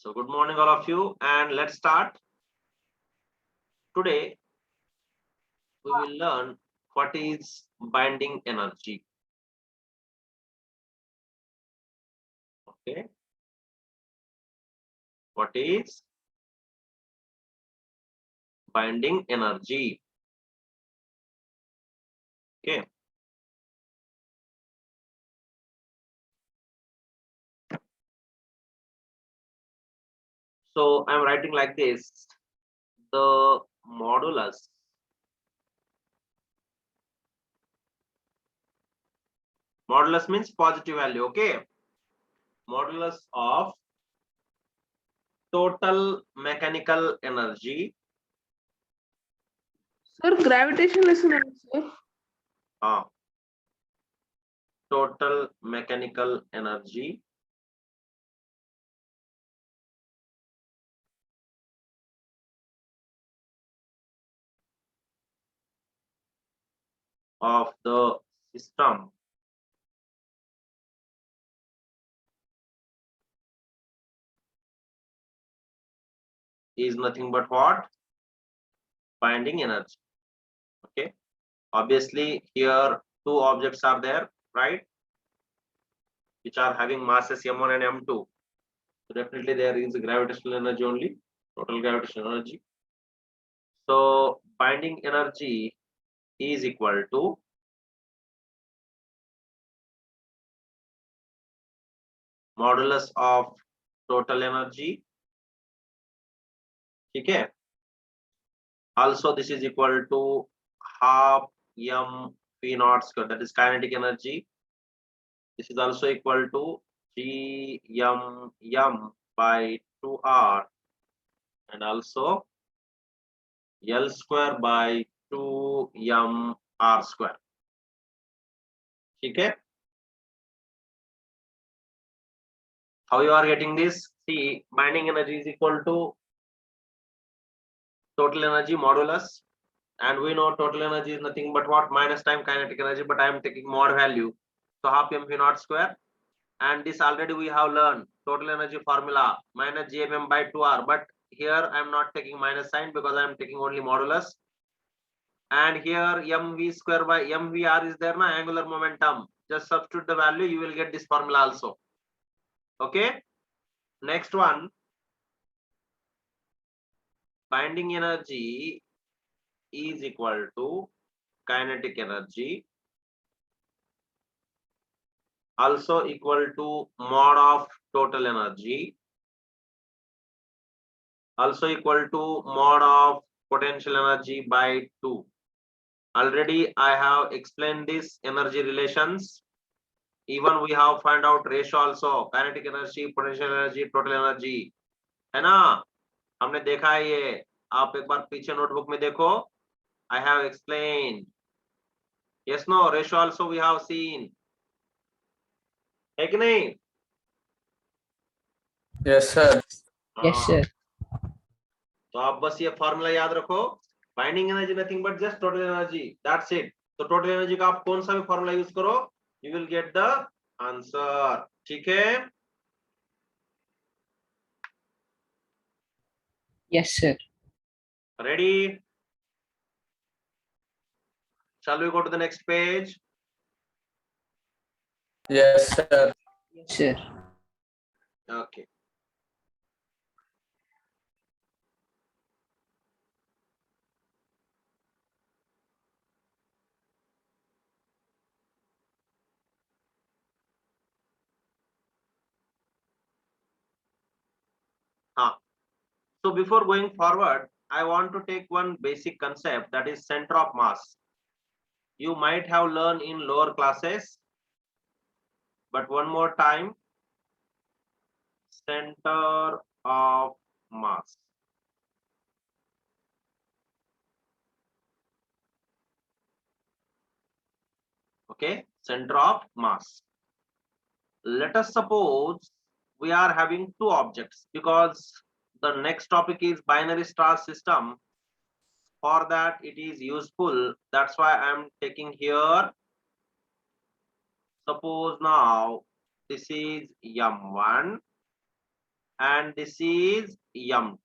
So good morning all of you, and let's start. Today we will learn what is binding energy. Okay, what is binding energy? Okay, so I'm writing like this: the modulus means positive value. Okay, modulus of total mechanical energy. Sir, gravitational lesson, sir. Total mechanical energy of the system is nothing but what? Binding energy. Okay, obviously here two objects are there, right, which are having masses m1 and m2. So definitely there is a gravitational energy only, total gravitational energy. So binding energy is equal to modulus of total energy. Okay, also this is equal to half m v naught square, that is kinetic energy. This is also equal to g m by 2r, and also L square by 2m r square. Okay, how you are getting this? See, binding energy is equal to total energy modulus, and we know total energy is nothing but what? Minus time kinetic energy, but I am taking mod value, so half m v naught square. And this already we have learned, total energy formula minus gmm by 2r, but here I am not taking minus sign because I am taking only modulus. And here mv square by mvr is there, na, angular momentum. Just substitute the value, you will get this formula also. Okay, next one, binding energy is equal to kinetic energy, also equal to mod of total energy, also equal to mod of potential energy by 2. Already I have explained this energy relations. Even we have find out ratio also, kinetic energy, potential energy, total energy, है ना, हमने देखा है ये. आप एक बार पीछे notebook में देखो, I have explained. Yes, no, ratio also we have seen. है कि नहीं? Yes, sir. Yes, sir. तो आप बस ये फॉर्मूला याद रखो, binding energy nothing but just total energy, that's it. तो टोटल एनर्जी का आप कौन सा भी फॉर्मूला यूज करो, you will get the answer. ठीक है? Yes, sir. Ready? Shall we go to the next page? Yes, sir. Yes, sir. Okay. So before going forward, I want to take one basic concept, that is center of mass. You might have learned in lower classes, but one more time, center of mass. Okay, center of mass. Let us suppose we are having two objects, because the next topic is binary star system. For that it is useful, that's why I am taking here. Suppose now this is m1 and this is m2.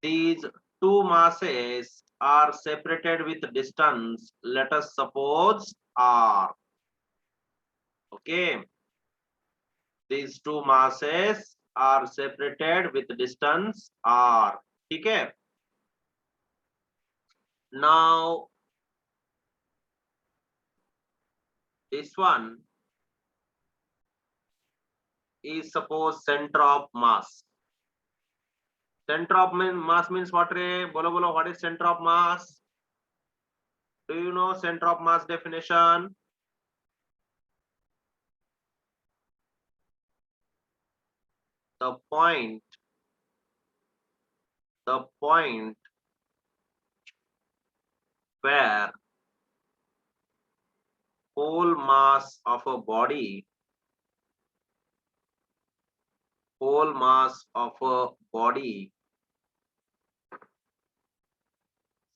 These two masses are separated with distance, let us suppose r. Okay, these two masses are separated with distance r. Okay, now this one is suppose center of mass. Center of mass means what? Bolo bolo, what is center of mass? Do you know center of mass definition? The point where whole mass of a body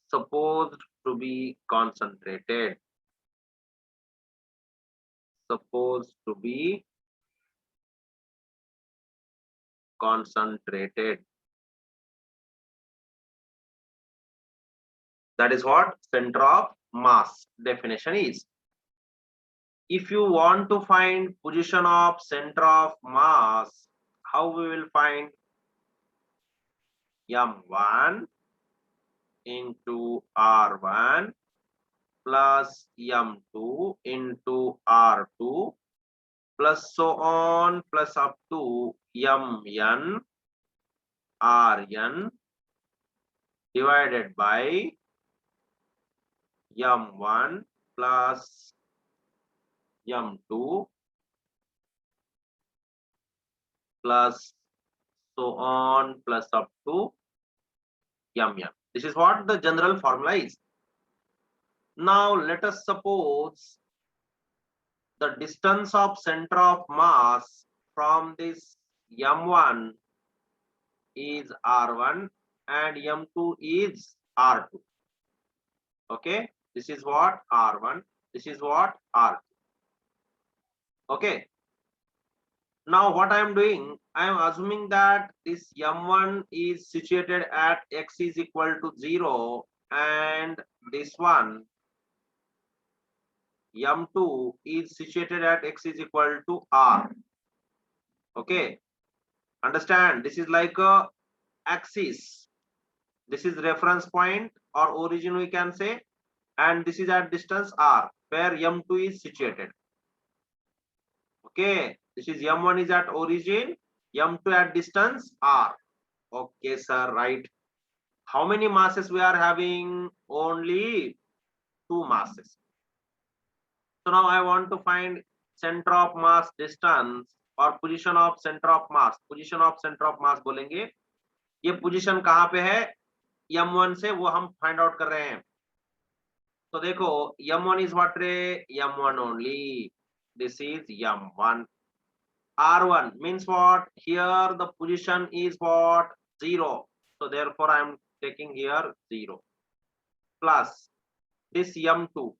supposed to be concentrated, that is what center of mass definition is. If you want to find position of center of mass, how we will find? m1 into r1 plus m2 into r2 plus so on plus up to mn rn divided by m1 plus m2 plus so on plus up to mn. This is what the general formula is. Now let us suppose the distance of center of mass from this m1 is r1 and m2 is r2. Okay, this is what r1, this is what r2. Okay, now what I am doing, I am assuming that this m1 is situated at x is equal to 0 and this one m2 is situated at x is equal to r. Okay, understand, this is like a axis, this is reference point or origin we can say, and this is at distance r where m2 is situated. Okay, this is m1 is at origin, m2 at distance r. Okay sir, right. How many masses we are having? Only two masses. So now I want to find center of mass distance और position of center of mass. Position of center of mass बोलेंगे, ये position कहाँ पे है? m1 से, वो हम find out कर रहे हैं. तो देखो m1 is what रे? m1 only. This is m1. r1 means what? Here the position is what? 0. So therefore I am taking here 0 plus this m2.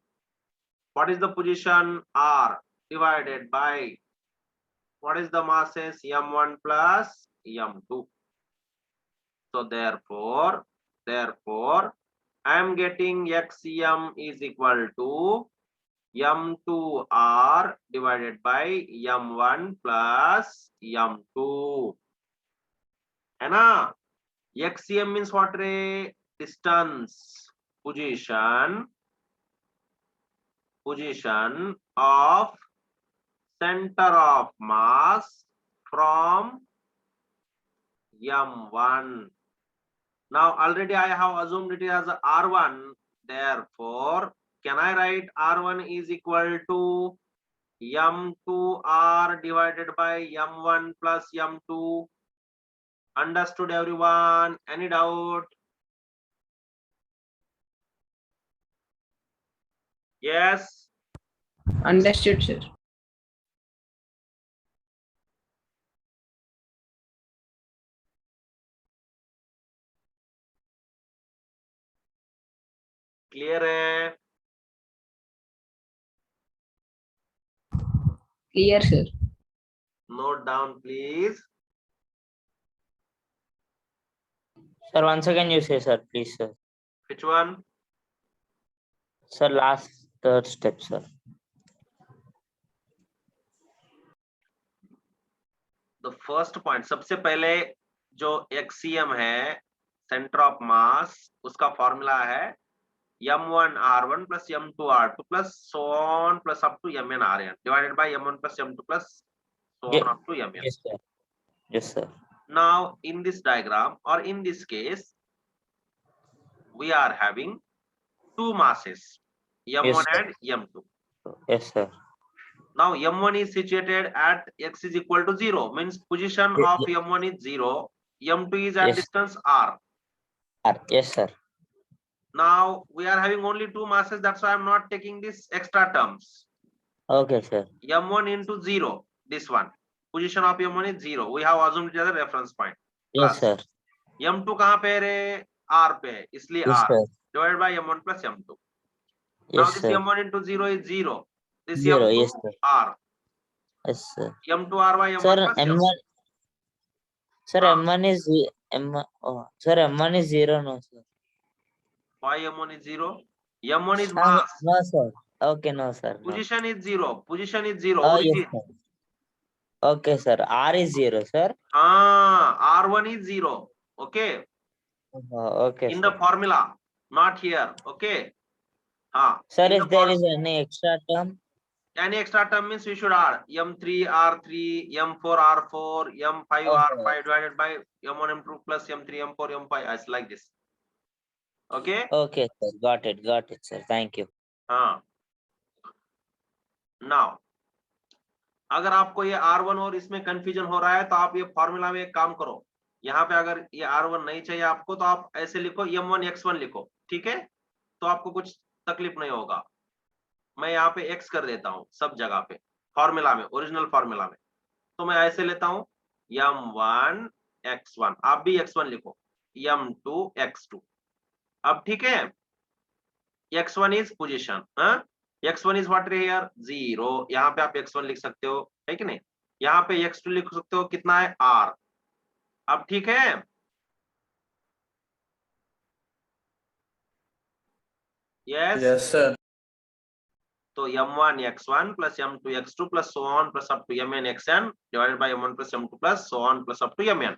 What is the position? R divided by what is the masses? m1 plus m2. So therefore I am getting xm is equal to m2r divided by m1 plus m2. है ना? xm means what रे? Distance, position of center of mass from m1. Now already I have assumed it as r1, therefore can I write r1 is equal to m2r divided by m1 plus m2? Understood everyone? Any doubt? Yes. Understood, sir. Clear है? Clear, sir. Note down, please. Sir, once again you say, sir, please, sir. Which one? Sir, last third step, sir. The first point, सबसे पहले जो XCM है, center of mass, उसका formula है M1 R1 plus M2 R2 plus so on plus up to Mn Rn divided by M1 plus M2 plus so on up to Mn. Yes, sir. Yes, sir. Now, in this diagram or in this case, we are having two masses, M1 Yes, sir. and M2. Yes, sir. Now, M1 is situated at x is equal to 0, means position Ye- of M1 is 0, M2 is at Yes. distance R. Yes, sir. Now, we are having only two masses, that's why I'm not taking this extra terms. Okay, sir. M1 into 0, this one. Position of M1 is 0. We have assumed it as a reference point. Yes, Plus. sir. M2 कहाँ पे रे? R पे, इसलिए Yes, R sir. divided by M1 plus M2. Now Yes, this sir. M1 into 0 is 0. This Zero. M2 Yes, sir. R. Yes, sir. M2 R by M1 Sir, plus M2. M1. Sir, Ah. M1 is M1. Oh, sir, M1 is 0, no, sir. Why M1 is 0? M1 is Ah, mass. no, sir. Okay, no, sir. No. Position is 0. Position is 0. Oh, yes, Origin. sir. Okay, sir. R is 0, sir. R1 is 0. Okay. Okay, In sir. the formula, not here. Okay. Sir, in the if there form- is any extra term, Any extra term means we should add M3 R3, M4 R4, M5 R5 divided by M1 M2 plus M3 M4 M5. It's like this. Okay. okay, sir. Got it, sir. Thank you. हाँ. Now, अगर आपको ये R1 और इसमें confusion हो रहा है तो आप ये फॉर्मूला में एक काम करो. यहाँ पे अगर ये R1 नहीं चाहिए आपको तो आप ऐसे लिखो M1 X1 लिखो. ठीक है, तो आपको कुछ तकलीफ नहीं होगा. मैं यहाँ पे X कर देता हूँ सब जगह पे फॉर्मूला में, ओरिजिनल फॉर्मूला में. तो मैं ऐसे लेता हूँ M1 X1, आप भी X1 लिखो, M2 X2. अब ठीक है, X1 is position, X1 is what here 0. यहाँ पे आप X1 लिख सकते हो, है कि नहीं? यहाँ पे X2 लिख सकते हो, कितना है R. अब ठीक है, yes. Yes, sir. तो M1 X1 plus M2 X2 plus so on plus up to Mn Xn divided by M1 plus M2 plus so on plus up to Mn.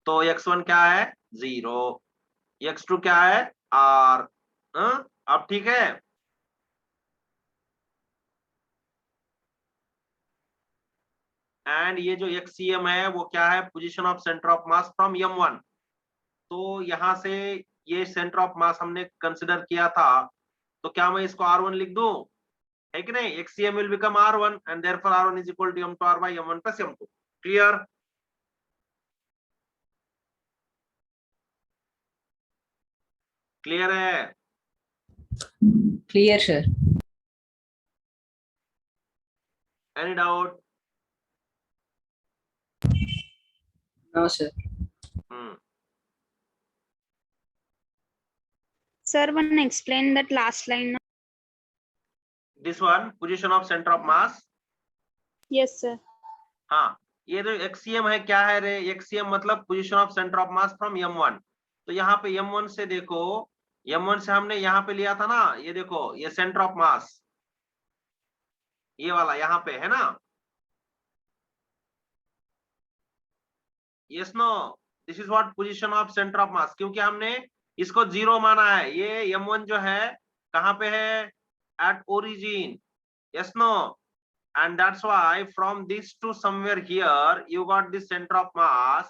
तो X1 क्या है 0, X2 क्या है R. अब ठीक है, and ये जो XCM है वो क्या है, position of centre of mass from M1. तो यहां से ये सेंटर ऑफ मास हमने कंसिडर किया था, तो क्या मैं इसको R1 लिख दूं, है कि नहीं? XCM will become R1 and therefore R1 is equal to M2R by M1 plus M2. Clear? Clear है? Clear, sir. Any doubt? No, sir. Sir, one explain that last line. This one, position of center of mass. Yes, sir. हाँ, ये जो XCM है क्या है रे? XCM मतलब position of centre of mass from M1. तो यहाँ पे M1 से देखो, M1 से हमने यहाँ पे लिया था ना, ये देखो ये सेंटर ऑफ मास, ये वाला यहाँ पे है ना. Yes no, this is what position of centre of mass, क्योंकि हमने इसको 0 माना है. ये M1 जो है कहाँ पे है, at origin. Yes no, and that's why from this to somewhere here you got this center of mass.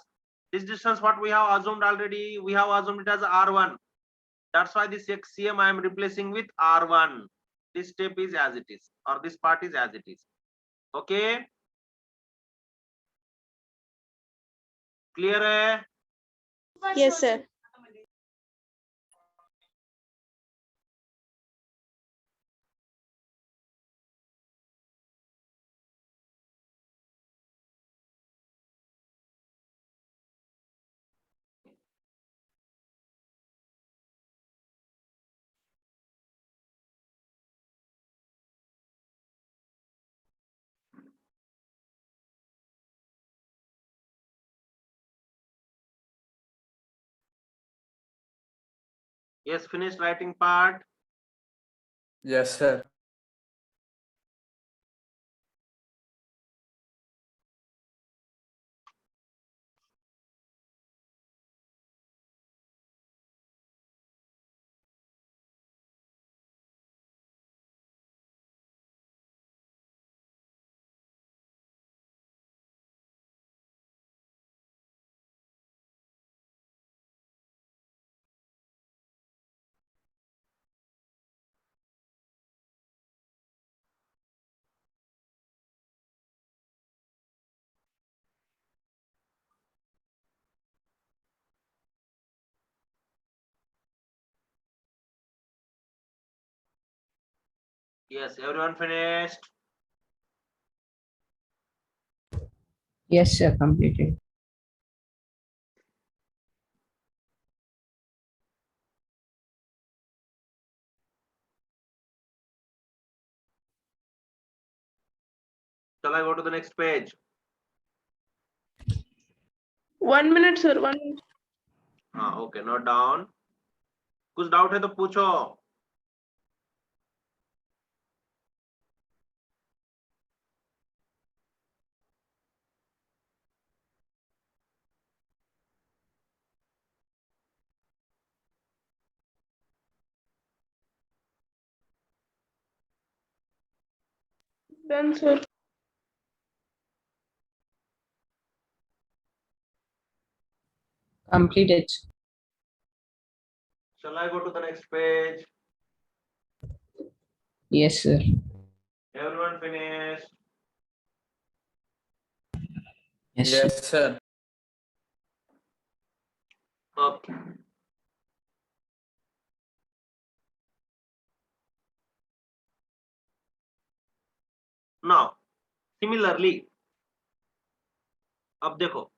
This distance what we have assumed already, we have assumed it as R1. That's why this XCM I am replacing with R1. This step is as it is, or this part is as it is. Okay, clear hai? Yes, sir. Yes, finished writing part. Yes, sir. Yes, everyone finished. Yes, sir. Completed. Shall I go to the next page? 1 minute, sir. 1 minute. Okay, note down. कुछ doubt है तो पूछो. Done, sir. Completed. Shall I go to the next page? Yes, sir. Everyone finished. Yes, sir. Yes, sir. Okay. Now, similarly, अब देखो.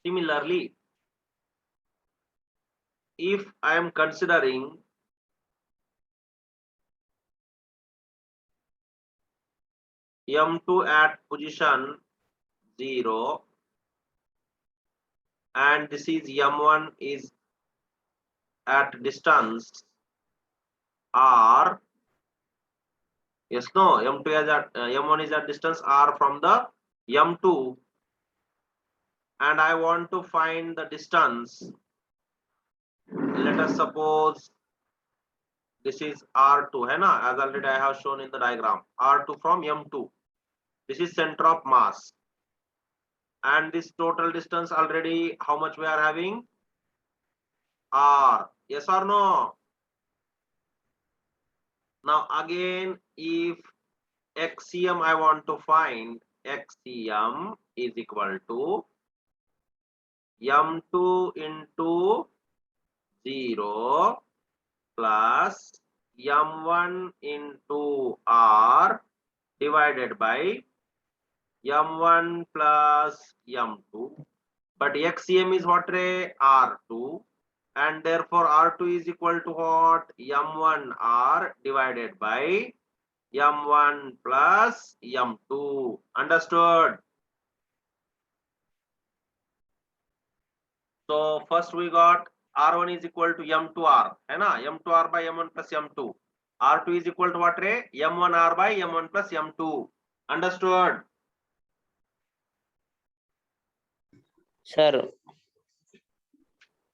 Similarly, if I am considering M2 at position 0 and this is M1 is at distance R. Yes, no, M2 is at M1 is at distance R from the M2 and I want to find the distance. Let us suppose this is R2, hai na? As already I have shown in the diagram. R2 from M2. This is center of mass. And this total distance already, how much we are having? R. Yes or no? Now again, if XCM I want to find, XCM is equal to M2 into 0 plus M1 into R divided by M1 plus M2. But XCM is what, Ray? R2. And therefore R2 is equal to what? M1R divided by M1 plus M2. Understood? So first we got R1 is equal to M2R. है ना? M2R by M1 plus M2. R2 is equal to what, Ray? M1R by M1 plus M2. Understood? Sir,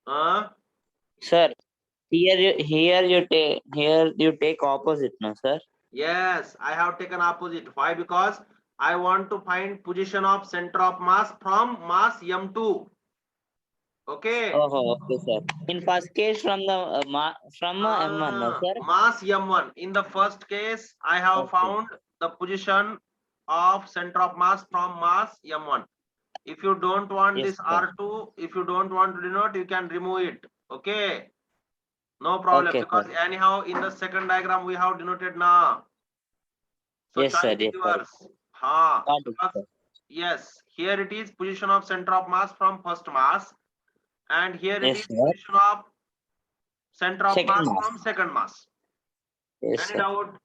Uh, sir, here you take opposite, no, sir? Yes, I have taken opposite. Why? Because I want to find position of center of mass from mass M2. Okay. Oh, okay, sir. In first case from the M1, no, sir? Mass M1. In the first case, I have Okay. found the position of center of mass from mass M1. If you don't want Yes, this sir. R2, if you don't want to denote, you can remove it. Okay. No problem. Okay, Because sir. anyhow, in the second diagram, we have denoted now. So Yes, sir. choice is Yes, sir. yours. Ha. Got it, Because sir. yes, here it is position of center of mass from first mass, and here it Yes, is sir. position of center of Second mass mass. from second mass. Yes, Any sir. doubt?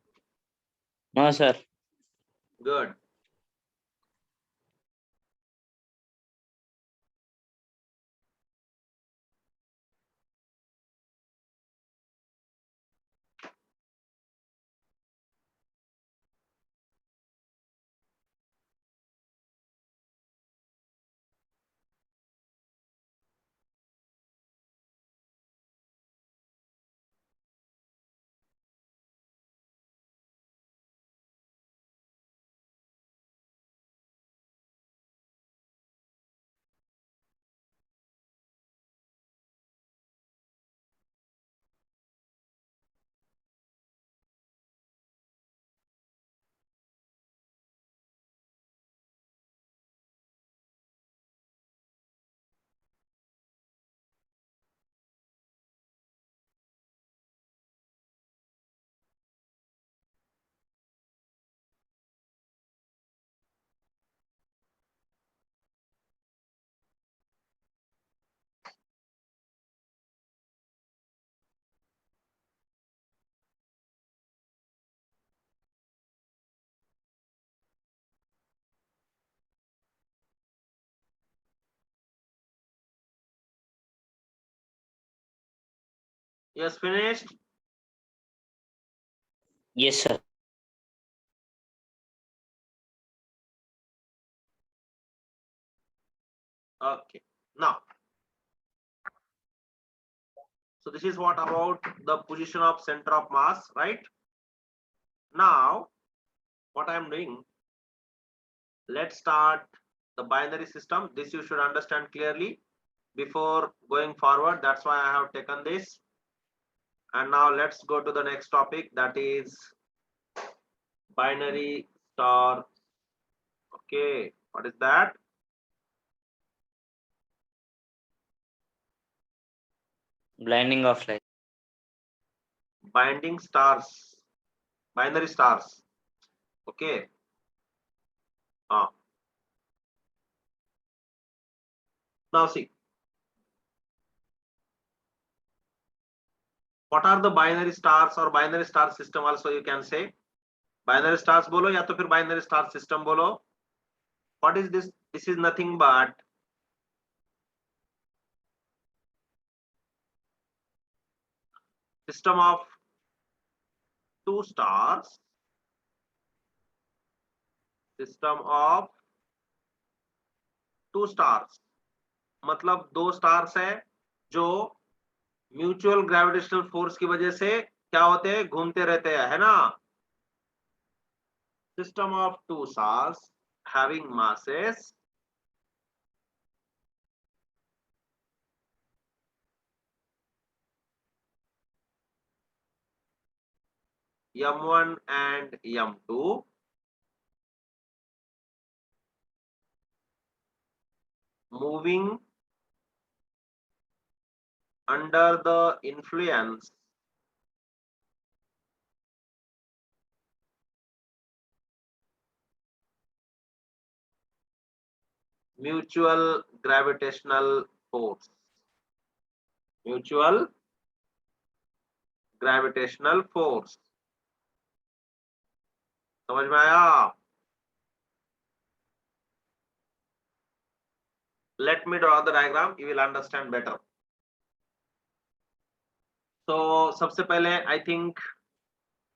No, sir. Good. Yes, finished. Yes, sir. Okay. Now, so this is what about the position of center of mass, right? Now, what I am doing, let's start the binary system. This you should understand clearly before going forward. That's why I have taken this. And now let's go to the next topic, that is binary star. Okay, what is that? Blinding of light. Binding stars, binary stars. Okay. Now see, what are the binary stars or binary star system also you can say. Binary stars bolo ya to fir binary star system bolo. What is this? This is nothing but system of two stars. System of two stars. मतलब दो stars है जो mutual gravitational force की वजह से क्या होते हैं, घूमते रहते हैं, है ना. System of two stars having masses m1 and m2 moving under the influence mutual gravitational force. Mutual gravitational force. समझ में आया? Let me draw the diagram, you will understand better. तो सबसे पहले आई थिंक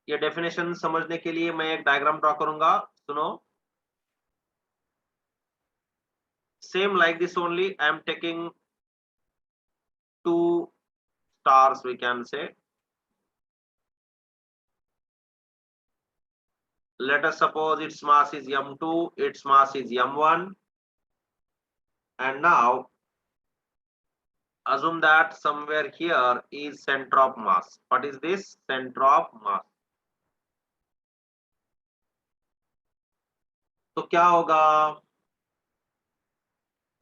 ये डेफिनेशन समझने के लिए मैं एक डायग्राम ड्रॉ करूंगा. सुनो. Same like this only, I am taking two stars, we can say. Let us suppose its mass is m2, its mass is m1, and now assume that somewhere here is center of mass. What is this? Center of mass. तो क्या होगा,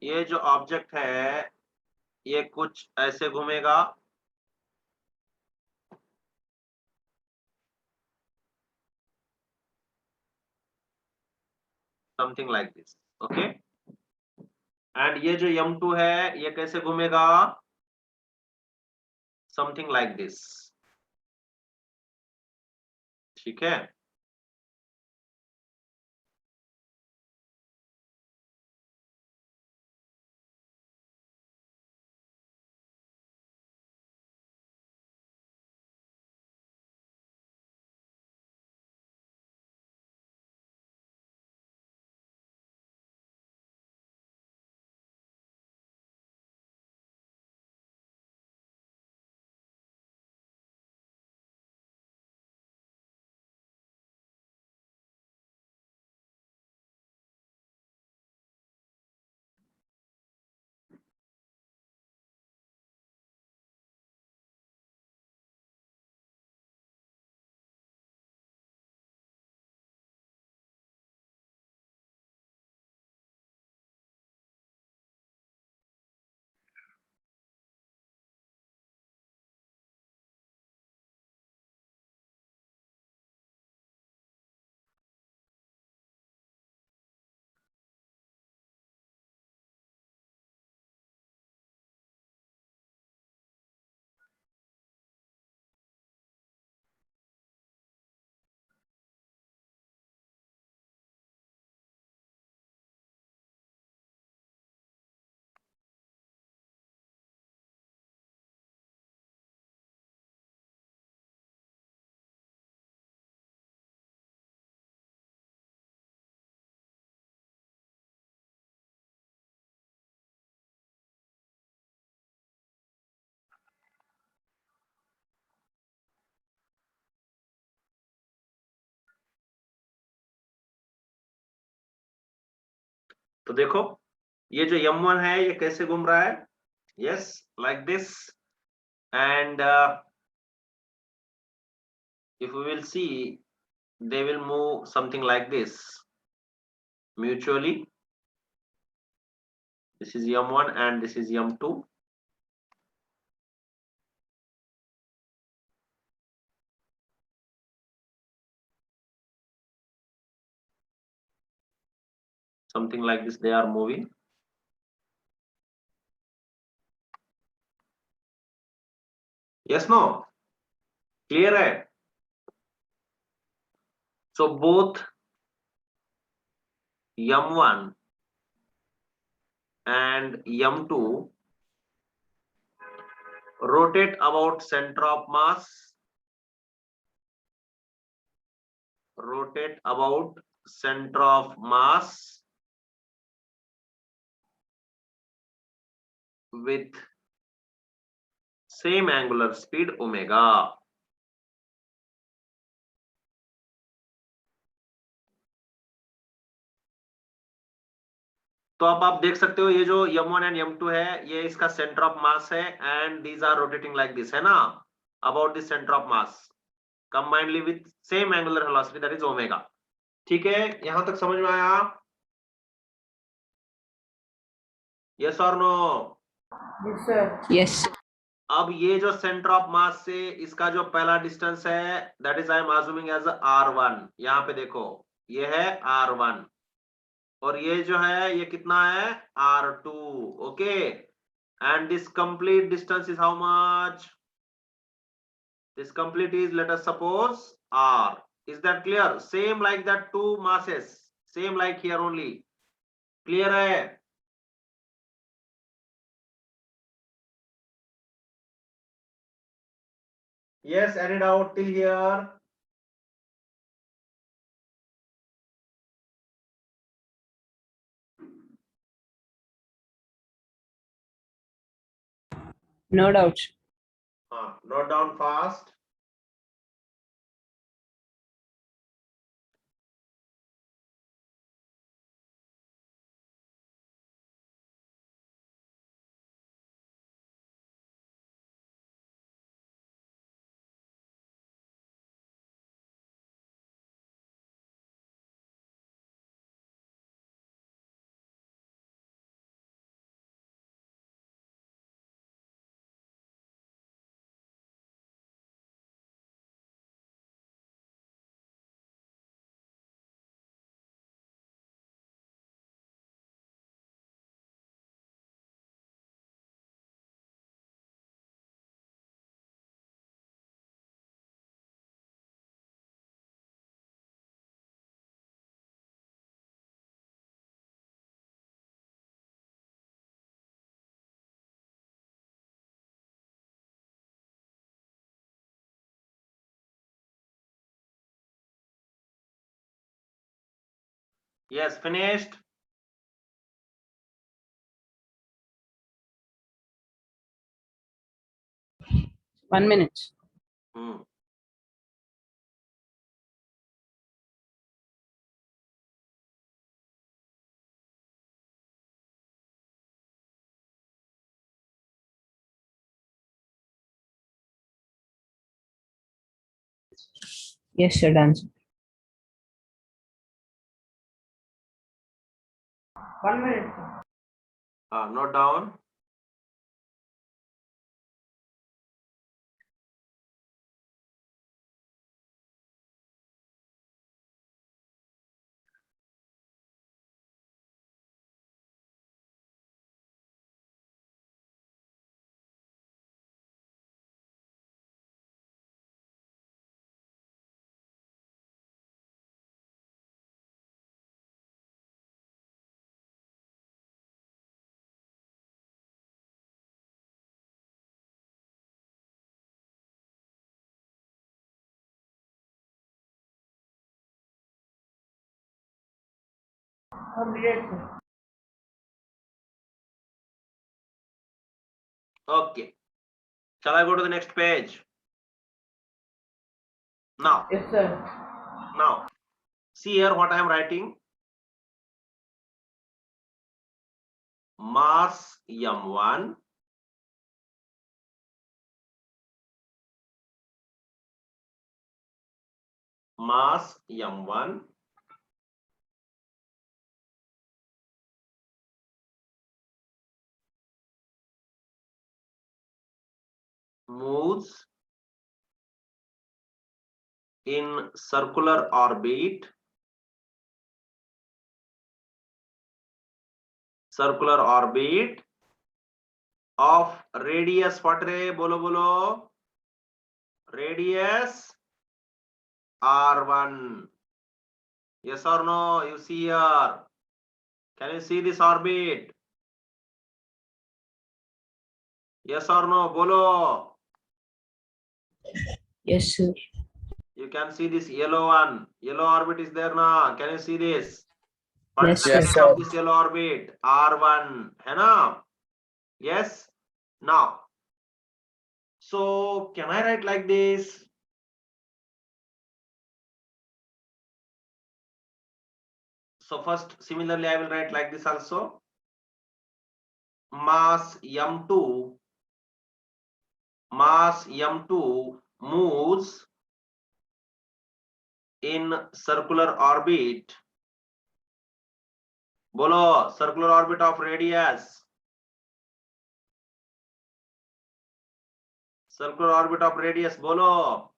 ये जो object है ये कुछ ऐसे घूमेगा, something like this. Okay. And ये जो m2 है ये कैसे घूमेगा, समथिंग लाइक दिस. ठीक है. तो देखो ये जो m1 है ये कैसे घूम रहा है, yes like this, and if we will see they will move something like this mutually. This is m1 and this is m2. Something like this they are moving. Yes, no, clear hai? So both m1 and m2 rotate about center of mass, rotate about center of mass with same angular speed omega. तो अब आप देख सकते हो ये जो m1 and m2 है ये इसका सेंटर ऑफ मास है and these are rotating like this, है ना, about the centre of mass combinedly with same angular velocity that is omega. ठीक है, यहां तक समझ में आया? यस और नो? Yes. अब ये जो सेंटर ऑफ मास से इसका जो पहला डिस्टेंस है that is I am assuming as r1। यहाँ पे देखो ये है r1 और ये जो है ये कितना है r2, okay, and this complete distance is how much? This complete is, let us suppose, r. Is that clear? Same like that two masses, same like here only. Clear hai? Yes, any doubt till here? No doubt. Note down fast. Yes, finished. One minute. Hmm. Yes, sir, done. Sir. 1 minute. Note down. Okay. Shall I go to the next page? Now. Yes, sir. Now, see here what I am writing. mass m1 moves in circular orbit of radius, what रे बोलो बोलो, radius r1. Yes or no? You see here, can you see this orbit? Yes or no? Bolo. Yes, sir. You can see this yellow one. Yellow orbit is there now. Can you see this? What is Yes, the sir. case of this yellow orbit? R1. है ना? Yes. Now, so can I write like this? So first, similarly, I will write like this also. Mass m2 moves in circular orbit. Bolo, circular orbit of radius. Circular orbit of radius. Bolo.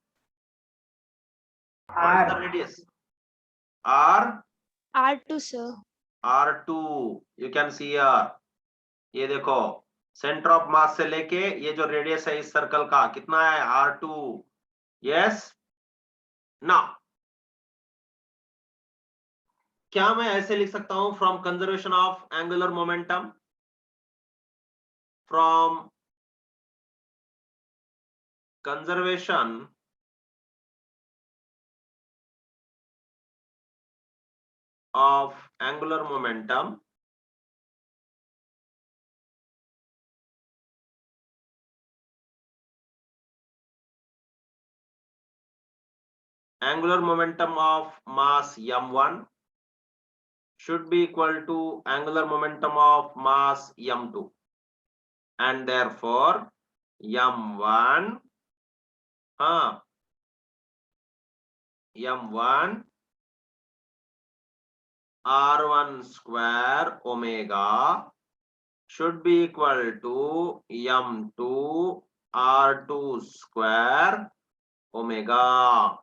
What is the radius? R. R2, sir. R2. You can see here. ये देखो, centre of मास से लेके ये जो radius है इस circle का कितना है? R2. यस. नाउ क्या मैं ऐसे लिख सकता हूं, from conservation of angular momentum, from conservation of angular momentum, angular momentum of mass m1 should be equal to angular momentum of mass m2, and therefore m1 r1 square omega should be equal to m2 r2 square omega.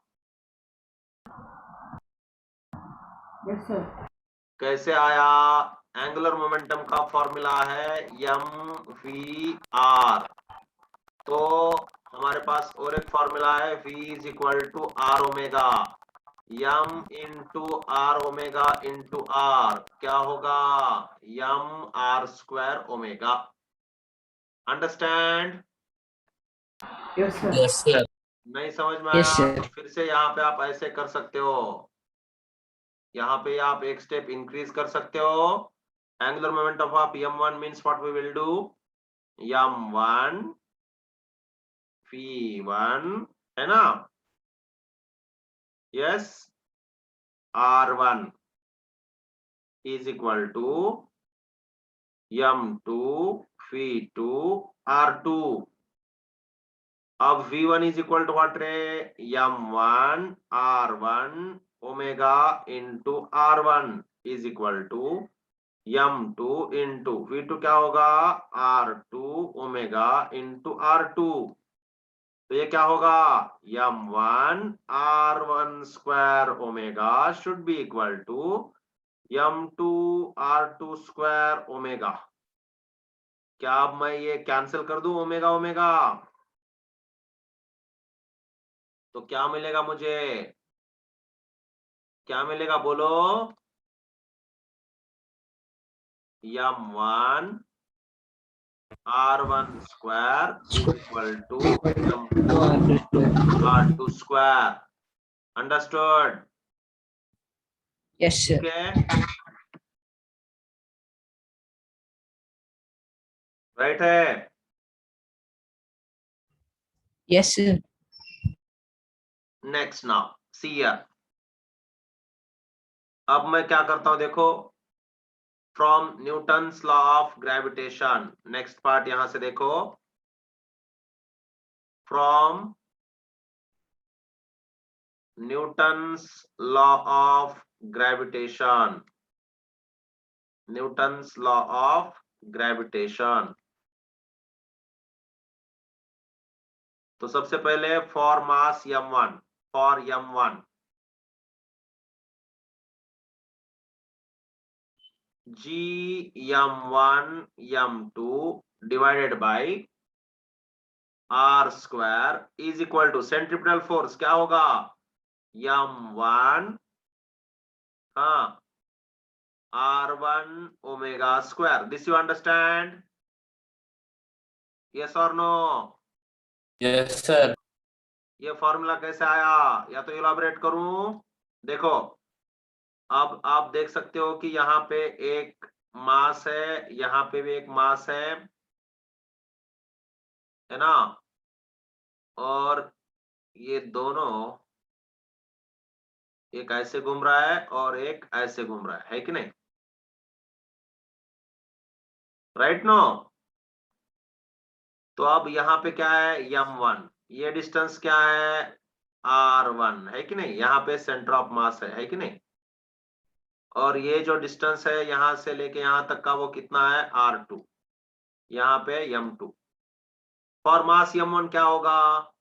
Yes, sir. कैसे आया? Angular momentum का formula है mvr. तो हमारे पास और एक formula है v is equal to r omega. m into r omega into r क्या होगा? m r square omega. Understand? Yes, sir. Yes, sir. नहीं समझ में Yes, आया? sir. तो फिर से यहाँ पे आप ऐसे कर सकते हो. यहाँ पे आप एक स्टेप इंक्रीज कर सकते हो. Angular momentum of m1 means what we will do, m1 v1 है ना? Yes. r1 is equal to m2 v2 r2. अब v1 is equal to what रे? m1 r1 omega into r1 is equal to m2 into v2 क्या होगा? r2 omega into r2. तो ये क्या होगा? m1 r1 square omega should be equal to m2 r2 square omega. क्या अब मैं ये कैंसिल कर दूं ओमेगा ओमेगा? तो क्या मिलेगा मुझे? क्या मिलेगा बोलो? m1 r1 square is equal to m2 r2 square. Understood? Yes, sir. Okay. Right है? Yes, sir. Next now, see here. अब मैं क्या करता हूं देखो, from Newton's law of gravitation. Next part यहां से देखो, from Newton's law of gravitation, Newton's law of gravitation. तो सबसे पहले for mass m1, for m1 g m1 m2 divided by r square is equal to centripetal force क्या होगा, m1 हाँ r1 omega square. This you understand? Yes or no? Yes, sir. ये formula कैसे आया, या तो इलाबोरेट करूं? देखो अब आप देख सकते हो कि यहाँ पे एक मास है, यहाँ पे भी एक मास है ना, और ये दोनों, एक ऐसे घूम रहा है और एक ऐसे घूम रहा है कि नहीं, राइट नो? तो अब यहाँ पे क्या है, m1, ये डिस्टेंस क्या है, r1 है कि नहीं, यहाँ पे सेंटर ऑफ मास है कि नहीं, और ये जो डिस्टेंस है यहाँ से लेके यहाँ तक का वो कितना है, r2, यहाँ पे m2। फॉर मास m1 क्या होगा,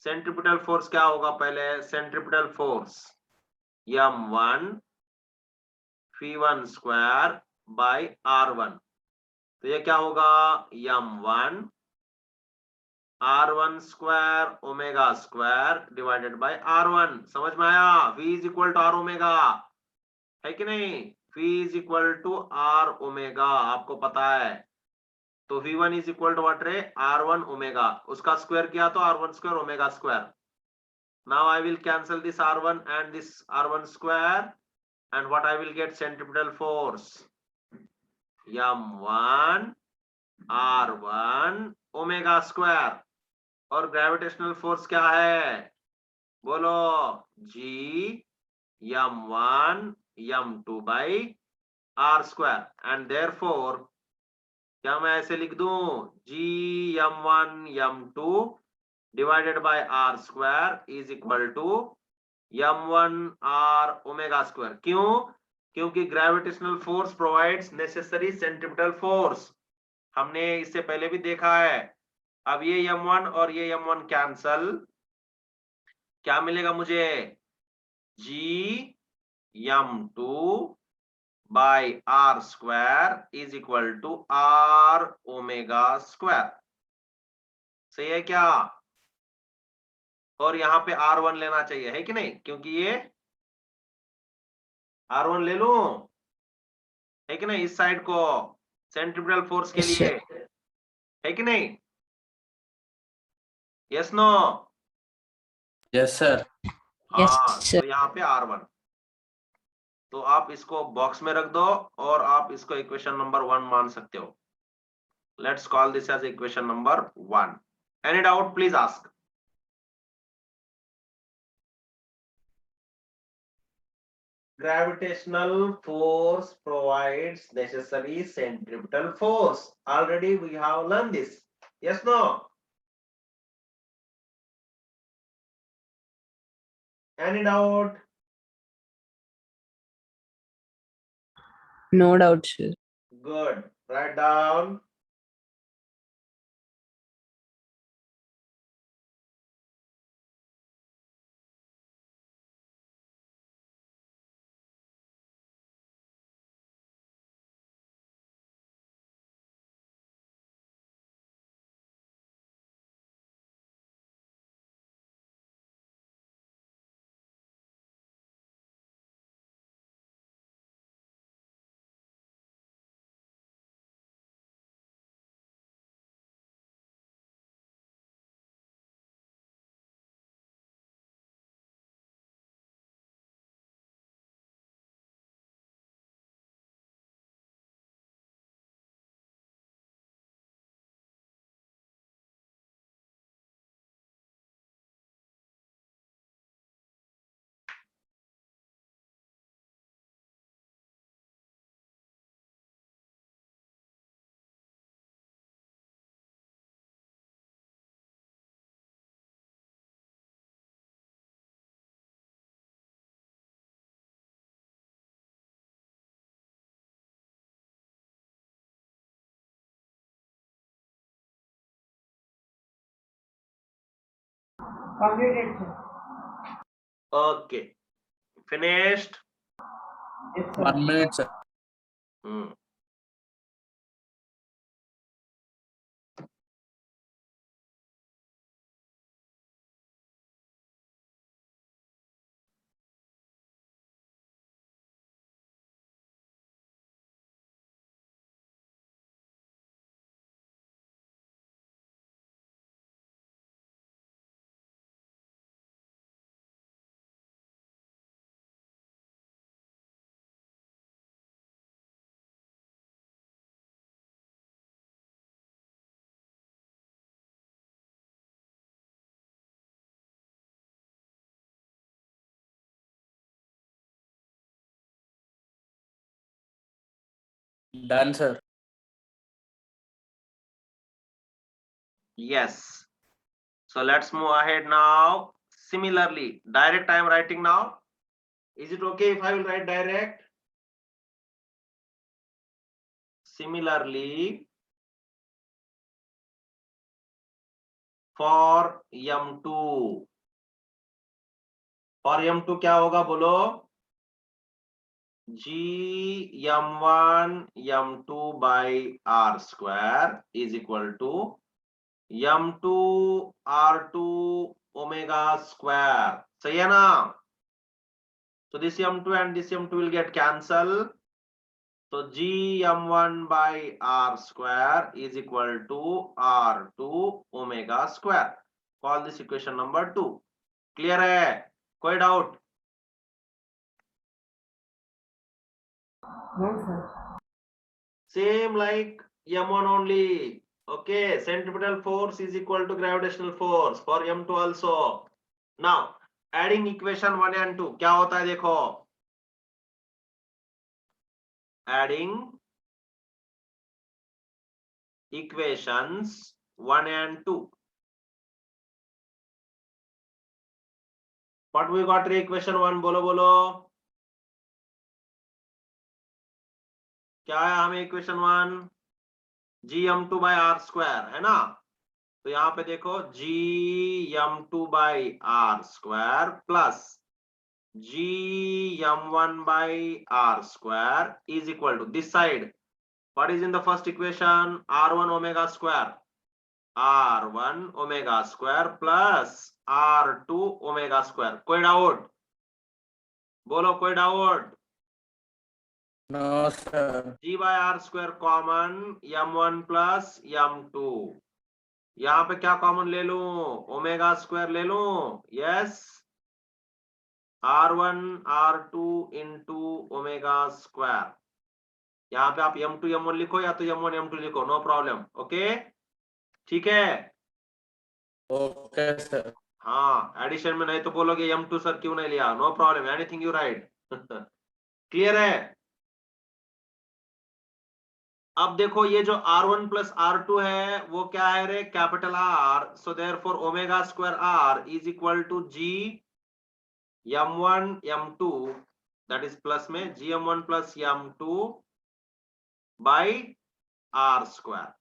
सेंट्रीपिटल फोर्स क्या होगा, पहले centripetal force m1 v1 square by r1। तो ये क्या होगा, m1 r1 square omega square divided by r1। समझ में आया, v is equal to r omega है कि नहीं, v is equal to r omega, आपको पता है। तो v1 is equal to what रे, r1 ओमेगा, उसका स्क्वायर किया तो r1 square omega square. Now I will cancel this r1 and this r1 square, and what I will get, centripetal force m1 r1 omega square, और gravitational force क्या है, बोलो, g m1 m2 by r square, and therefore क्या मैं ऐसे लिख दूं, g m1 m2 divided by r square is equal to m1 r omega square। क्यों, क्योंकि gravitational force provides necessary centripetal force, हमने इससे पहले भी देखा है। अब ये m1 और ये m1 कैंसल, क्या मिलेगा मुझे, g m2 by r square is equal to r omega square। सही है क्या, और यहाँ पे r1 लेना चाहिए है कि नहीं, क्योंकि ये r1 ले लूं है कि नहीं, इस साइड को सेंट्रीपिटल फोर्स के Yes, लिए sir. है कि नहीं, yes no? Yes, sir. Yes, हाँ, sir. तो यहाँ पे r1, तो आप इसको बॉक्स में रख दो और आप इसको इक्वेशन नंबर 1 मान सकते हो। Let's call this as equation number 1। Any doubt please ask. Gravitational force provides necessary centripetal force. Already we have learned this. Yes, no? Any doubt? No doubt, sir. Good. Write down. Completed, sir. Okay, finished. Yes, sir. 1 minute, sir. Hmm. Done, sir. Yes. So let's move ahead now. Similarly, direct I am writing now. Is it okay if I will write direct? Similarly, for M2. For M2 क्या होगा बोलो? G M1 M2 by R square is equal to M2 R2 omega square. सही है ना? So this M2 and this M2 will get cancelled. So G M1 by R square is equal to R2 omega square. Call this equation number 2. Clear है? कोई doubt? No, sir. Same like M1 only. Okay, centripetal force is equal to gravitational force for M2 also. Now, adding equation 1 and 2. क्या होता है देखो? Adding equations 1 and 2. What we got equation 1? बोलो बोलो. क्या है हमें equation 1? GM2 by R square है ना? तो यहाँ पे देखो GM2 by R square plus GM1 by R square is equal to this side. What is in the first equation? R1 omega square. R1 omega square plus R2 omega square. कोई doubt? बोलो कोई doubt? No, sir. G by R square common M1 plus M2. यहाँ पे क्या common ले लूं? Omega square ले लूं? Yes. R1 R2 into omega square. यहाँ पे आप M2 M1 लिखो या तो M1 M2 लिखो, नो प्रॉब्लम. ओके, ठीक है. Okay, sir. हाँ, एडिशन में नहीं तो बोलोगे M2 सर क्यों नहीं लिया? No problem, anything you right. Clear है? अब देखो ये जो R1 प्लस R2 है वो क्या है रे? Capital R. So therefore omega square R is equal to G M1 M2, that is plus में GM1 plus M2 by R square.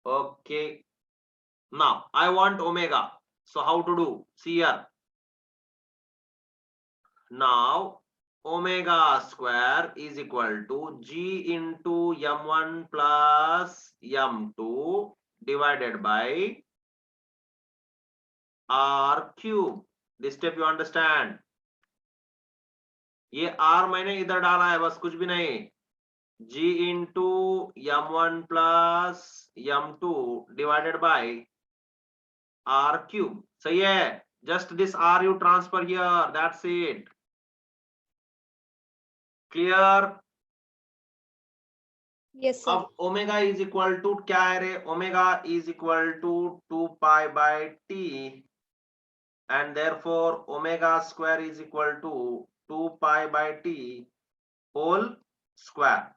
Okay, now I want omega, so how to do? See here. Now omega square is equal to G into M1 plus M2 divided by R cube. This step you understand? ये R मैंने इधर डाला है, बस कुछ भी नहीं. G into M1 plus M2 divided by R cube. सही है? Just this R you transfer here. That's it. Clear? Yes, sir. अब ओमेगा इज इक्वल टू क्या है रे? Omega is equal to 2 pi by T and therefore omega square is equal to 2 pi by t whole square,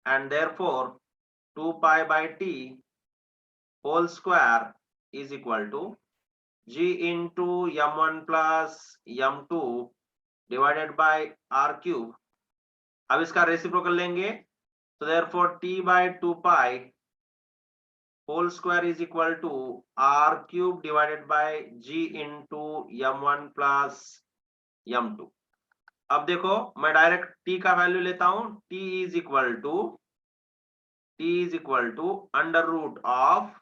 and therefore 2 pi by t whole square is equal to G into M1 plus M2 divided by R cube. अब इसका reciprocal लेंगे, so therefore t by 2 pi whole square is equal to r cube divided by g into m1 plus m2. अब देखो मैं direct t का value लेता हूं, t is equal to under root of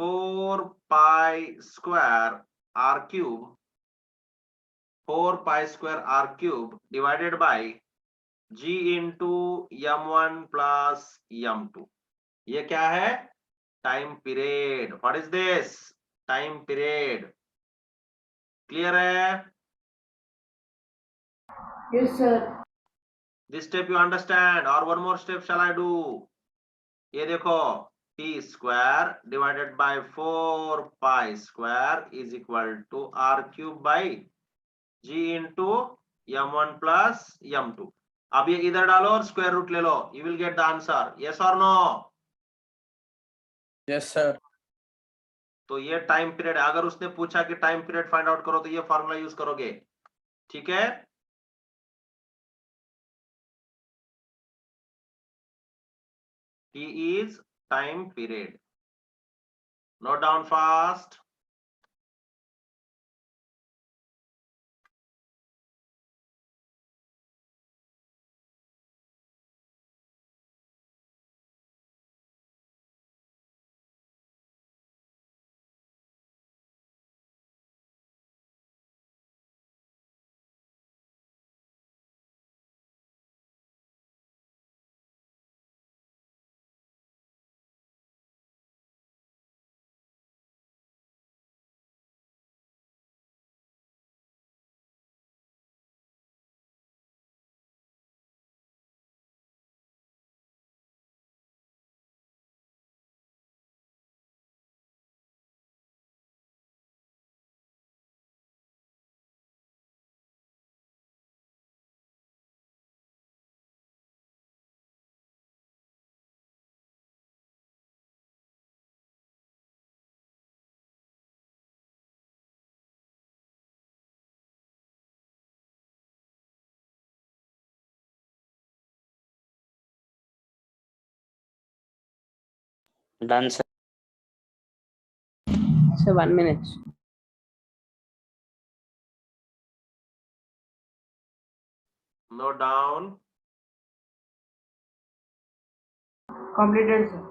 4 pi square r cube, 4 pi square r cube divided by g into m1 plus m2. ये क्या है? Time period. What is this? Time period. Clear है? Yes, sir. This step you understand, or one more step shall I do? ये देखो t square divided by 4 pi square is equal to r cube by g into m1 plus m2. अब ये इधर डालो और square root ले लो. You will get the answer. Yes or no? Yes, sir. तो ये टाइम पीरियड है. अगर उसने पूछा कि टाइम पीरियड फाइंड आउट करो तो ये फॉर्मूला यूज करोगे. ठीक है? T is time period. Note down fast. Done, sir. So 1 minute. Note down. Completed, sir.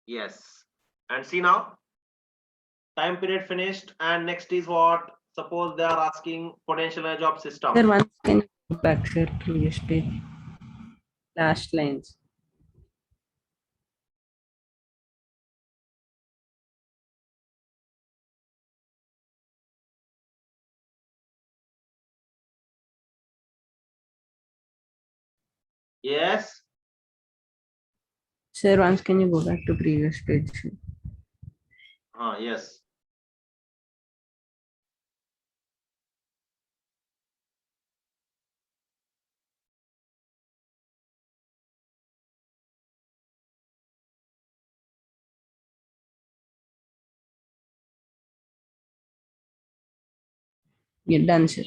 Yes. And see now, time period finished. And next is what? Suppose they are asking potential energy of system. Sir, once can you go back, sir, previous page? Last lines. Yes. Sir, once can you go back to previous page? Sir? Yes. Yeah, done, sir.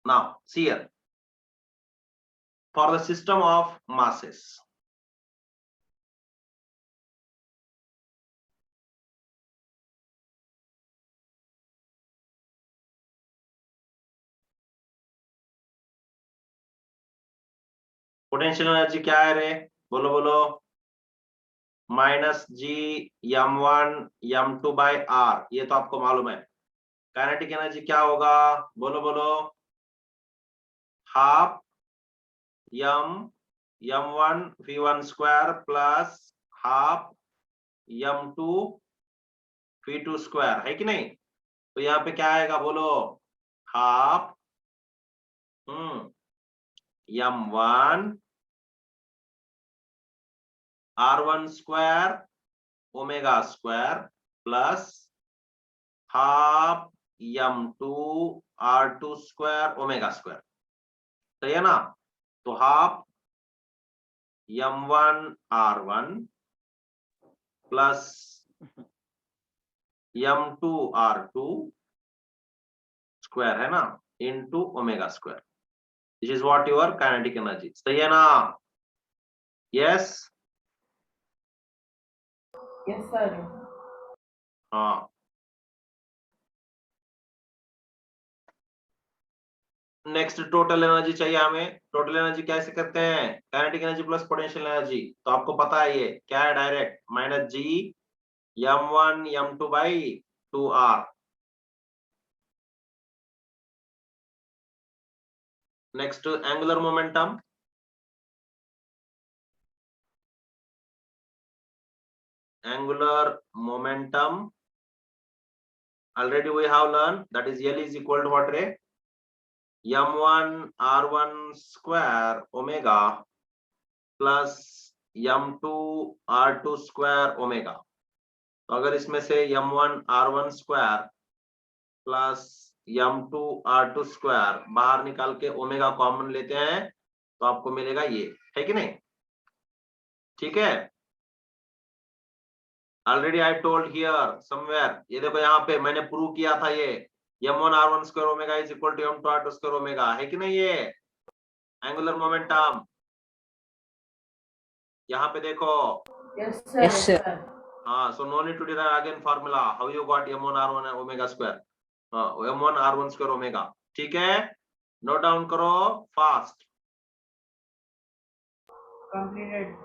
Now, see here. For the system of masses, potential energy क्या है रे? बोलो बोलो. Minus G m1 m2 bye r. ये तो आपको मालूम है. काइनेटिक एनर्जी क्या होगा? बोलो बोलो. Half m1 v1 square plus half m2 v2 square. है कि नहीं? तो यहाँ पे क्या आएगा? बोलो. Half m1 r1 square omega square plus half m2 r2 square omega square. सही है ना? तो half m1 r1 plus m2 r2 square है ना into omega square. This is what your kinetic energy. सही है ना? Yes. Yes, sir. हाँ. नेक्स्ट टोटल एनर्जी चाहिए हमें. टोटल एनर्जी कैसे करते हैं? Kinetic energy plus potential energy. तो आपको पता है ये क्या है, direct minus G m1 m2 by 2r. Next angular momentum. Angular momentum already we have learned, that is L is equal to what, ray? m1 r1 square omega plus m2 r2 square omega. तो अगर इसमें से m1 r1 square plus m2 r2 square बाहर निकाल के omega common लेते हैं तो आपको मिलेगा ये, है कि नहीं? ठीक है. Already I told here somewhere, ये देखो यहाँ पे मैंने प्रूव किया था ये m1 r1 square omega is equal to m2 r2 square omega, है कि नहीं? ये एंगुलर मोमेंटम यहाँ पे देखो. Yes, sir. Yes, sir. हाँ, so no need to derive again formula. How you got m1 r1 omega square? m1 r1 square omega. ठीक है, नोट डाउन करो फास्ट. Completed.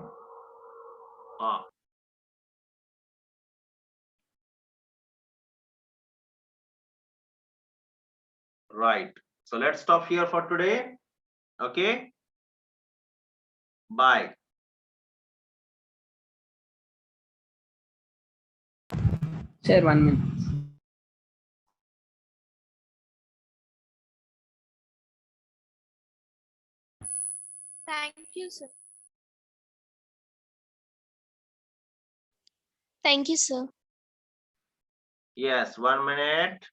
हाँ. Right. So let's stop here for today. Okay. Bye. Sir, 1 minute. Thank you, sir. Thank you, sir. Yes, 1 minute.